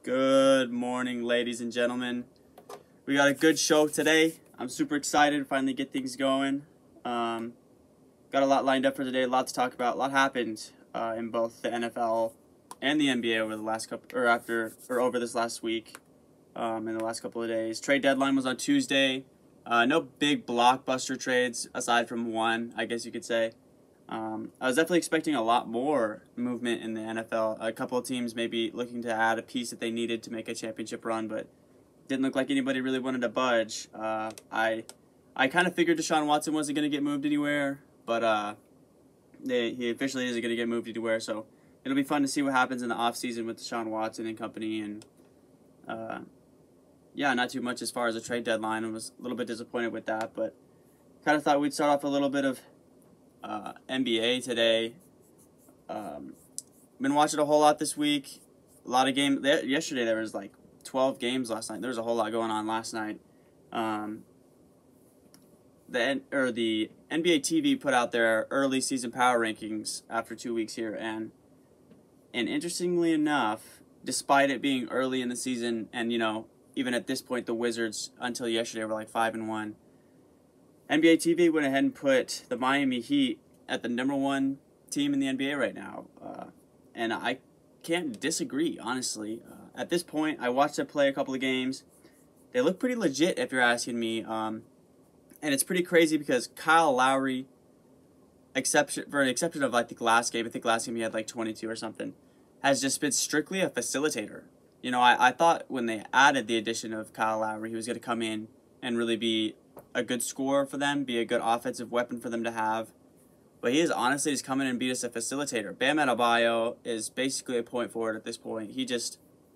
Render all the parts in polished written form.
Good morning, ladies and gentlemen. We got a good show today. I'm super excited to finally get things going. Got a lot lined up for today, a lot to talk about. A lot happened in both the NFL and the NBA over the last over this last week. In the last couple of days, trade deadline was on Tuesday. No big blockbuster trades aside from one, I guess you could say. I was definitely expecting a lot more movement in the NFL. A couple of teams maybe looking to add a piece that they needed to make a championship run, but didn't look like anybody really wanted to budge. I kind of figured Deshaun Watson wasn't going to get moved anywhere, but he officially isn't going to get moved anywhere. So it'll be fun to see what happens in the offseason with Deshaun Watson and company. And yeah, not too much as far as the trade deadline. I was a little bit disappointed with that, but kind of thought we'd start off a little bit of NBA today. Been watching a whole lot this week. A lot of games. Yesterday there was like 12 games last night. There was a whole lot going on last night. The NBA TV put out their early season power rankings after 2 weeks here, and interestingly enough, despite it being early in the season, and even at this point the Wizards until yesterday were like 5-1. NBA TV went ahead and put the Miami Heat at the #1 team in the NBA right now. And I can't disagree, honestly. At this point, I watched them play a couple of games. They look pretty legit, if you're asking me. And it's pretty crazy because Kyle Lowry, for an exception of like the last game, I think last game he had like 22 or something, has just been strictly a facilitator. I thought when they added the addition of Kyle Lowry, he was going to come in and really be a good scorer for them, be a good offensive weapon for them to have. But he is honestly just coming in and be just a facilitator. Bam Adebayo is basically a point forward at this point.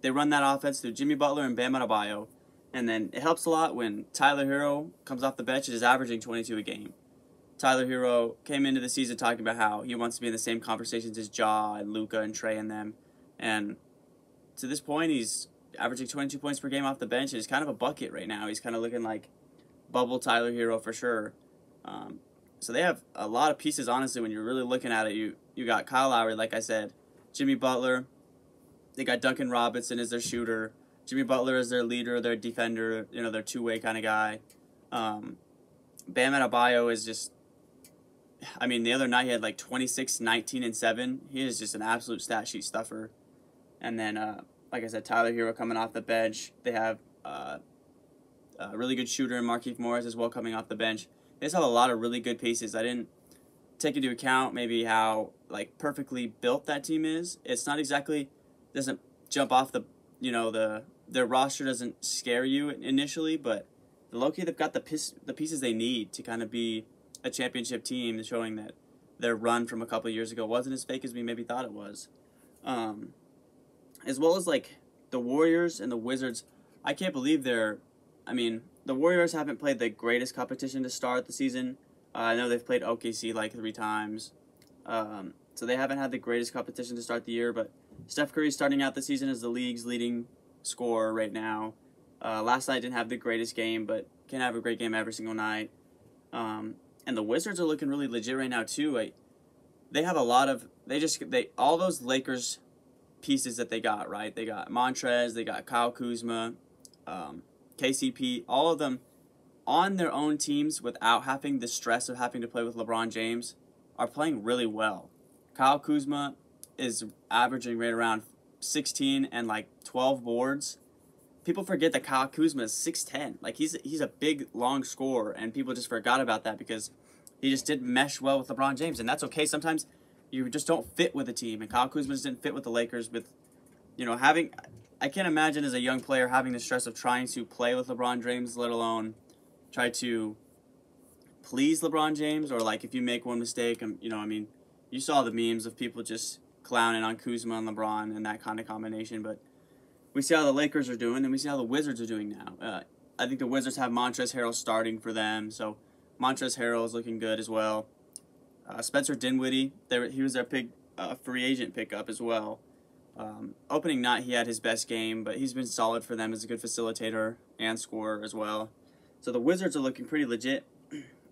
They run that offense through Jimmy Butler and Bam Adebayo. And then it helps a lot when Tyler Hero comes off the bench and is averaging 22 a game. Tyler Hero came into the season talking about how he wants to be in the same conversations as Ja and Luka and Trey and them. And to this point, he's averaging 22 points per game off the bench, and he's kind of a bucket right now. He's kind of looking like bubble Tyler Hero for sure. So they have a lot of pieces, honestly, when you're really looking at it. You got Kyle Lowry, like I said, Jimmy Butler. They got Duncan Robinson as their shooter. Jimmy Butler is their leader, their defender, their two-way kind of guy. Bam Adebayo is just, the other night he had like 26, 19, and 7. He is just an absolute stat sheet stuffer. And then, like I said, Tyler Hero coming off the bench. They have a really good shooter in Markieff Morris as well coming off the bench. They just have a lot of really good pieces. I didn't take into account maybe how perfectly built that team is. It's not exactly, doesn't jump off their roster doesn't scare you initially, but low-key they've got the pieces they need to kind of be a championship team, showing that their run from a couple of years ago wasn't as fake as we maybe thought it was. As well as the Warriors and the Wizards, I can't believe the Warriors haven't played the greatest competition to start the season. I know they've played OKC like 3 times. So they haven't had the greatest competition to start the year, but Steph Curry starting out the season as the league's leading scorer right now. Last night didn't have the greatest game, but can have a great game every single night. And the Wizards are looking really legit right now too. They have a lot of, all those Lakers pieces that they got, right? They got Montrez, they got Kyle Kuzma, KCP, all of them on their own teams without having the stress of having to play with LeBron James are playing really well. Kyle Kuzma is averaging right around 16 and 12 boards. People forget that Kyle Kuzma is 6'10". He's a big, long scorer, and people just forgot about that because he just didn't mesh well with LeBron James, and that's okay. Sometimes you just don't fit with a team, and Kyle Kuzma just didn't fit with the Lakers with, I can't imagine as a young player having the stress of trying to play with LeBron James, let alone try to please LeBron James, or if you make one mistake, you saw the memes of people just clowning on Kuzma and LeBron and that kind of combination, but we see how the Lakers are doing, and we see how the Wizards are doing now. I think the Wizards have Montrezl Harrell starting for them, so Montrezl Harrell is looking good as well. Spencer Dinwiddie, he was their big free agent pickup as well. Opening night, he had his best game, but he's been solid for them as a good facilitator and scorer as well. So the Wizards are looking pretty legit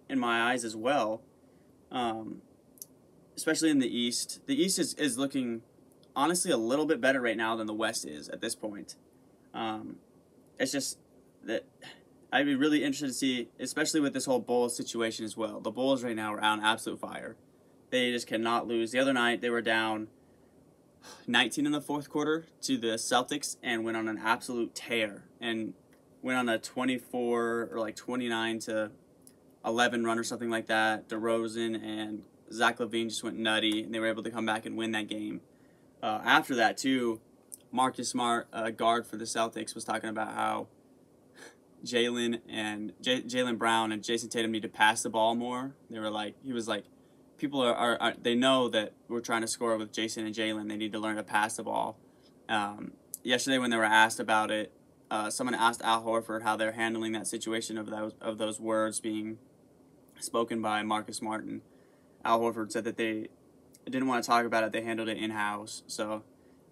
in my eyes as well, especially in the East. The East is looking honestly a little bit better right now than the West is at this point. It's just that I'd be really interested to see, especially with this whole Bulls situation as well. The Bulls right now are on absolute fire. They just cannot lose. The other night they were down 19 in the fourth quarter to the Celtics and went on an absolute tear and went on a 24 or like 29 to 11 run or something like that. DeRozan and Zach LaVine just went nutty, and they were able to come back and win that game. After that, too, Marcus Smart, guard for the Celtics, was talking about how Jaylen Brown and Jason Tatum need to pass the ball more. He was like, people are they know that we're trying to score with Jason and Jaylen. They need to learn to pass the ball. Yesterday, when they were asked about it, someone asked Al Horford how they're handling that situation of those words being spoken by Marcus Smart, and Al Horford said that they didn't want to talk about it. They handled it in-house. So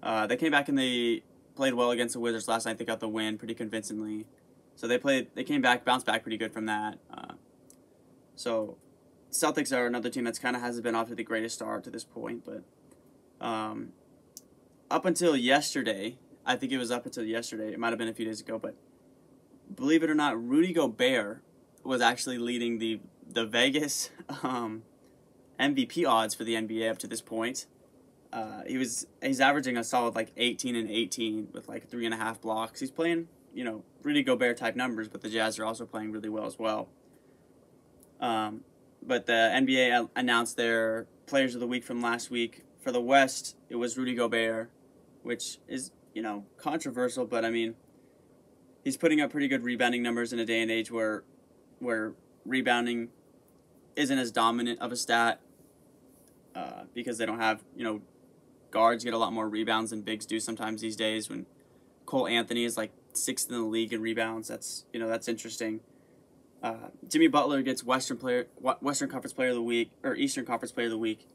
they came back and they played well against the Wizards last night. They got the win pretty convincingly. So they came back, bounced back pretty good from that. So Celtics are another team that's kind of hasn't been off to the greatest start to this point. But up until yesterday, I think it was up until yesterday. It might have been a few days ago, but believe it or not, Rudy Gobert was actually leading the Vegas MVP odds for the NBA up to this point. He's averaging a solid like 18 and 18 with like 3.5 blocks. He's playing, Rudy Gobert type numbers, but the Jazz are also playing really well as well. But the NBA announced their players of the week from last week. For the West, it was Rudy Gobert, which is, controversial, but I mean, he's putting up pretty good rebounding numbers in a day and age where rebounding isn't as dominant of a stat because they don't have, guards get a lot more rebounds than bigs do sometimes these days. When Cole Anthony is like 6th in the league in rebounds, that's interesting. Jimmy Butler gets Western Conference Player of the Week or Eastern Conference Player of the Week.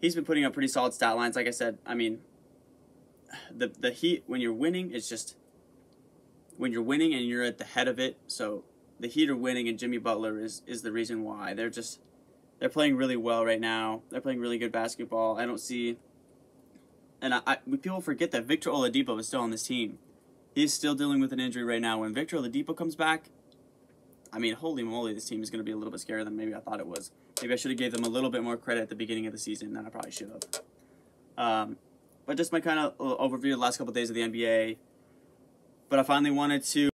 He's been putting up pretty solid stat lines. Like I said, I mean, the Heat, when you're winning, it's just when you're winning and you're at the head of it. So the Heat are winning, and Jimmy Butler is the reason why. They're playing really well right now. They're playing really good basketball. I don't see, and people forget that Victor Oladipo is still on this team. He's still dealing with an injury right now. When Victor Oladipo comes back, I mean, holy moly, this team is going to be a little bit scarier than maybe I thought it was. Maybe I should have gave them a little bit more credit at the beginning of the season than I probably should have. But just my kind of overview of the last couple of days of the NBA. But I finally wanted to